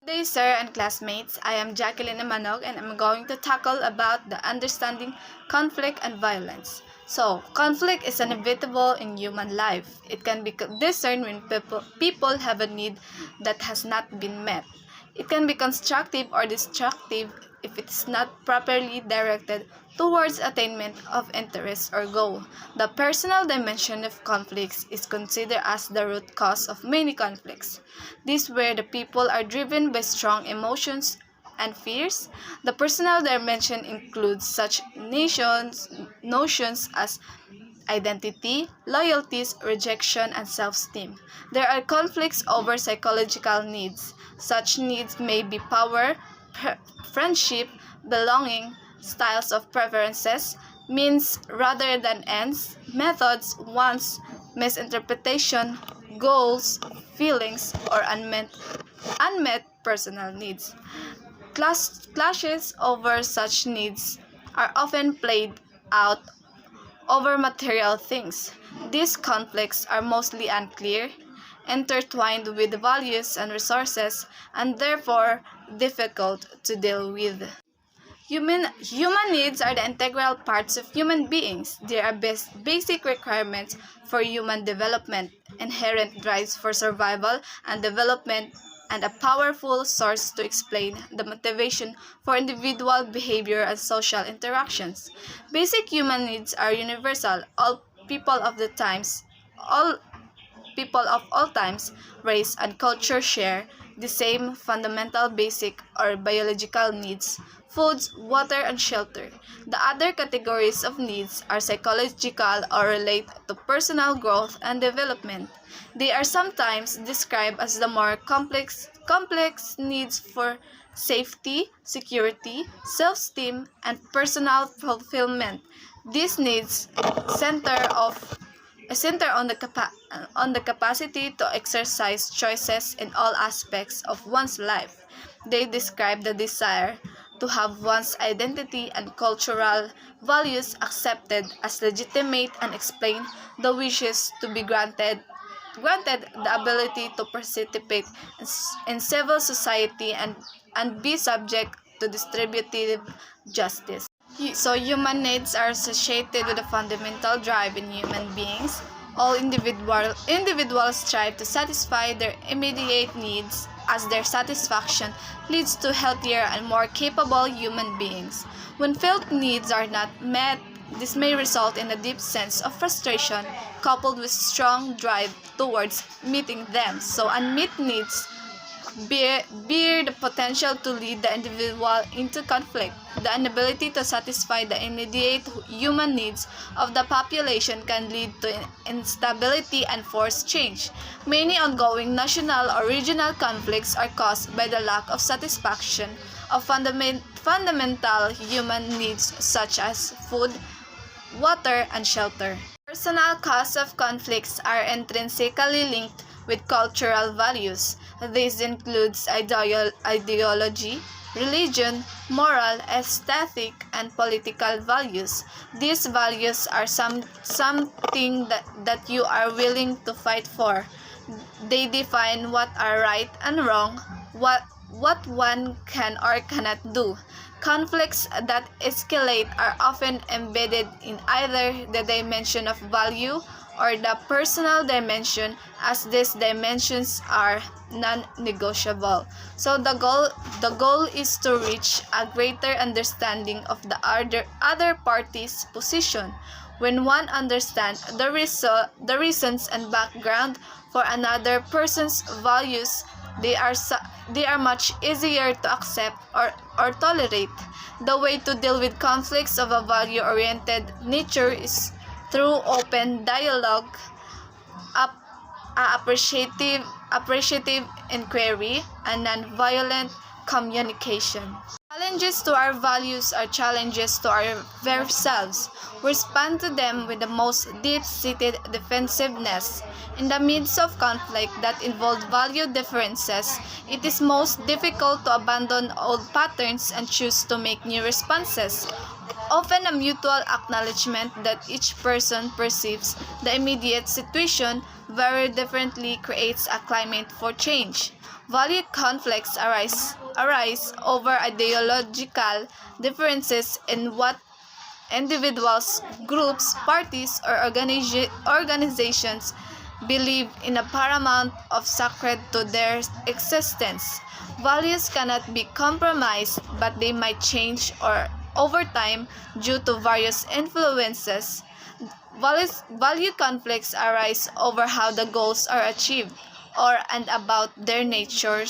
Today, sir and classmates, I am Jacqueline Manog and I'm going to tackle about the understanding conflict and violence. So, conflict is inevitable in human life. It can be discerned when people have a need that has not been met. It can be constructive or destructive if it is not properly directed towards attainment of interest or goal. The personal dimension of conflicts is considered as the root cause of many conflicts. This where the people are driven by strong emotions and fears. The personal dimension includes such notions as identity, loyalties, rejection, and self-esteem. There are conflicts over psychological needs. Such needs may be power, friendship, belonging, styles of preferences, means rather than ends, methods, wants, misinterpretation, goals, feelings, or unmet personal needs. Clashes over such needs are often played out over material things. These conflicts are mostly unclear, intertwined with values and resources, and therefore difficult to deal with. Human needs are the integral parts of human beings. They are basic requirements for human development, inherent drives for survival and development, and a powerful source to explain the motivation for individual behavior and social interactions. Basic human needs are universal. All people of all times, race, and culture share the same fundamental basic or biological needs: foods, water, and shelter. The other categories of needs are psychological or relate to personal growth and development. They are sometimes described as the more complex needs for safety, security, self-esteem, and personal fulfillment. These needs center of center on the capacity to exercise choices in all aspects of one's life. They describe the desire to have one's identity and cultural values accepted as legitimate and explain the wishes to be granted the ability to participate in civil society and be subject to distributive justice. So human needs are associated with a fundamental drive in human beings. All individuals strive to satisfy their immediate needs as their satisfaction leads to healthier and more capable human beings. When felt needs are not met, this may result in a deep sense of frustration coupled with strong drive towards meeting them. So unmet needs bear the potential to lead the individual into conflict. The inability to satisfy the immediate human needs of the population can lead to instability and forced change. Many ongoing national or regional conflicts are caused by the lack of satisfaction of fundamental human needs such as food, water, and shelter. Personal causes of conflicts are intrinsically linked with cultural values. This includes ideology, religion, moral, aesthetic, and political values. These values are something that you are willing to fight for. They define what are right and wrong, what one can or cannot do. Conflicts that escalate are often embedded in either the dimension of value or the personal dimension, as these dimensions are non-negotiable. So the goal is to reach a greater understanding of the other party's position. When one understands the reasons and background for another person's values, they are much easier to accept or tolerate. The way to deal with conflicts of a value-oriented nature is through open dialogue, appreciative inquiry, and nonviolent communication. Challenges to our values are challenges to our very selves. We respond to them with the most deep-seated defensiveness. In the midst of conflict that involve value differences, it is most difficult to abandon old patterns and choose to make new responses. Often a mutual acknowledgement that each person perceives the immediate situation very differently creates a climate for change. Value conflicts arise over ideological differences in what individuals, groups, parties, or organizations believe in a paramount of sacred to their existence. Values cannot be compromised, but they might change or over time due to various influences. Value conflicts arise over how the goals are achieved or and about their nature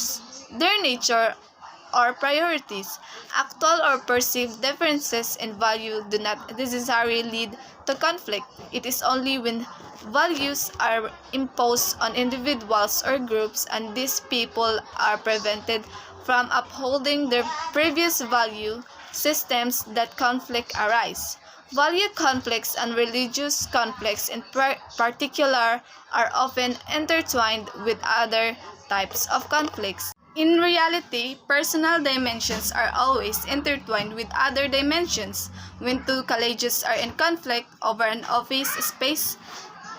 or priorities. Actual or perceived differences in value do not necessarily lead to conflict. It is only when values are imposed on individuals or groups and these people are prevented from upholding their previous value systems that conflict arise. Value conflicts and religious conflicts in particular are often intertwined with other types of conflicts. In reality, personal dimensions are always intertwined with other dimensions. When two colleges are in conflict over an office space,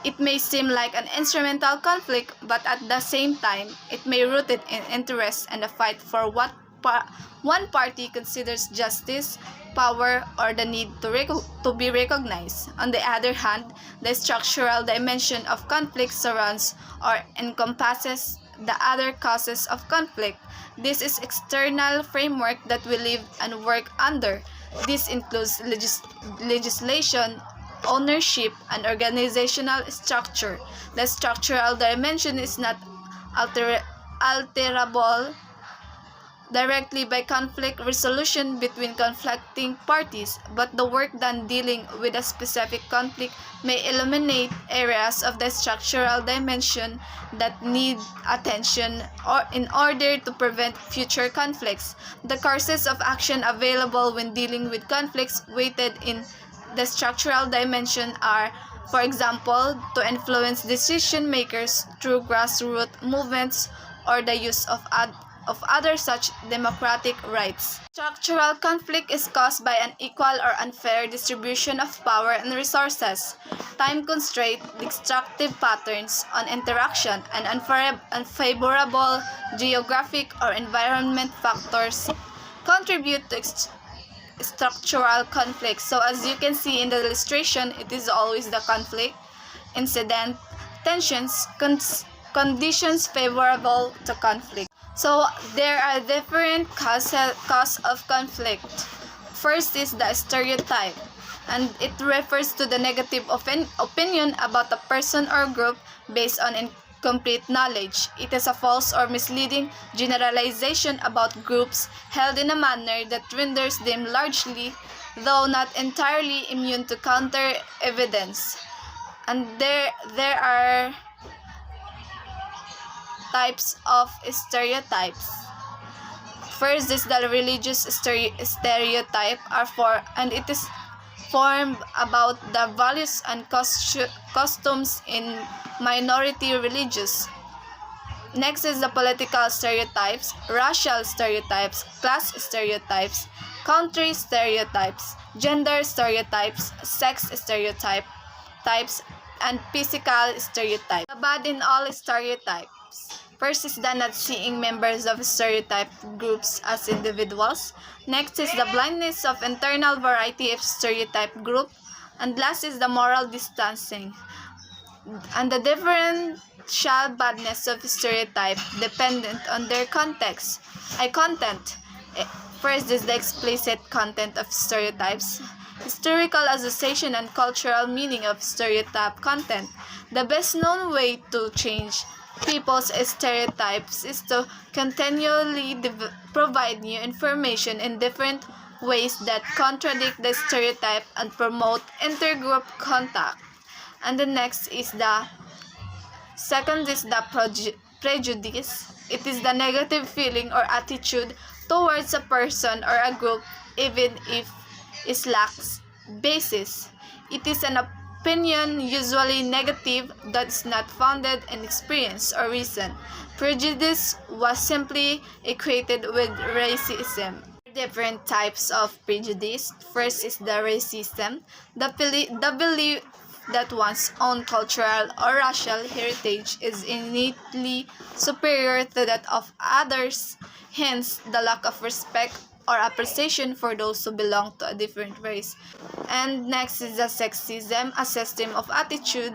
it may seem like an instrumental conflict, but at the same time, it may root it in interest and a fight for what one party considers justice, power, or the need to be recognized. On the other hand, the structural dimension of conflict surrounds or encompasses the other causes of conflict. This is external framework that we live and work under. This includes legislation, ownership, and organizational structure. The structural dimension is not alterable directly by conflict resolution between conflicting parties, but the work done dealing with a specific conflict may illuminate areas of the structural dimension that need attention or in order to prevent future conflicts. The courses of action available when dealing with conflicts weighted in the structural dimension are, for example, to influence decision makers through grassroots movements or the use of other such democratic rights. Structural conflict is caused by an equal or unfair distribution of power and resources, time constraint, destructive patterns on interaction, and unfavorable geographic or environment factors contribute to structural conflict. So as you can see in the illustration, it is always the conflict, incident, tensions, conditions favorable to conflict. So there are different causes of conflict. First is the stereotype, and it refers to the negative opinion about a person or group based on incomplete knowledge. It is a false or misleading generalization about groups held in a manner that renders them largely, though not entirely, immune to counter evidence. And there are types of stereotypes. First is the religious stereotype and it is formed about the values and customs in minority religions. Next is the political stereotypes, racial stereotypes, class stereotypes, country stereotypes, gender stereotypes, sex types, and physical stereotypes. The bad in all stereotypes. First is the not seeing members of stereotype groups as individuals. Next is the blindness of internal variety of stereotype group. And last is the moral distancing. And the differential badness of stereotype dependent on their context. Content. First is the explicit content of stereotypes. Historical association and cultural meaning of stereotype content. The best known way to change people's stereotypes is to continually provide new information in different ways that contradict the stereotype and promote intergroup contact. And the next is the second is the prejudice. It is the negative feeling or attitude towards a person or a group even if it lacks basis. It is an opinion, usually negative, that is not founded in experience or reason. Prejudice was simply equated with racism. Different types of prejudice. First is the racism, the belief that one's own cultural or racial heritage is innately superior to that of others, hence the lack of respect or appreciation for those who belong to a different race. And next is the sexism, a system of attitudes,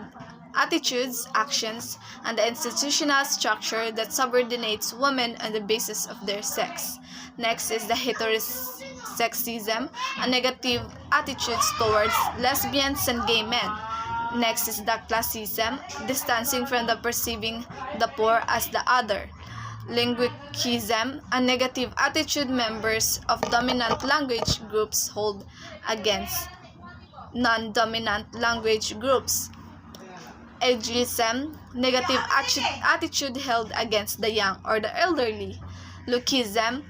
actions, and the institutional structure that subordinates women on the basis of their sex. Next is the heterosexism, a negative attitudes towards lesbians and gay men. Next is the classism, distancing from the perceiving the poor as the other. Linguicism, a negative attitude members of dominant language groups hold against non-dominant language groups. Ageism, negative attitude held against the young or the elderly. Lookism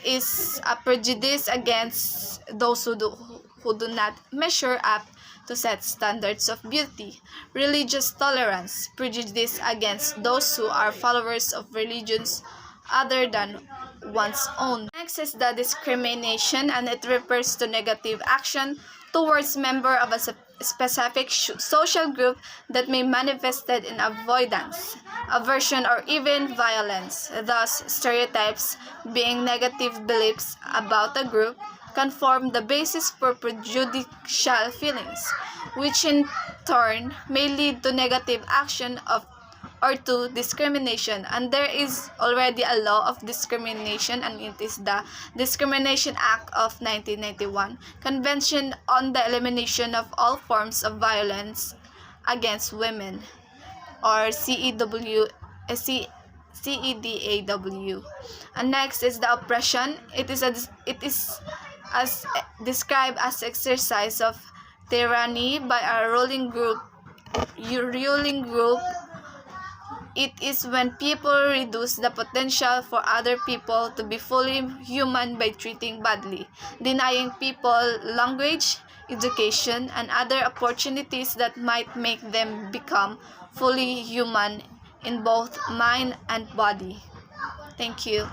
is a prejudice against those who do not measure up to set standards of beauty. Religious tolerance, prejudice against those who are followers of religions other than one's own. Next is the discrimination, and it refers to negative action towards member of a specific social group that may manifested in avoidance, aversion, or even violence. Thus, stereotypes, being negative beliefs about a group, can form the basis for prejudicial feelings, which in turn may lead to negative action or to discrimination. And there is already a law of discrimination, and it is the Discrimination Act of 1991, Convention on the Elimination of All Forms of Violence Against Women, or CEDAW. And next is the oppression. It is as described as exercise of tyranny by a ruling group. It is when people reduce the potential for other people to be fully human by treating badly, denying people language, education, and other opportunities that might make them become fully human in both mind and body. Thank you.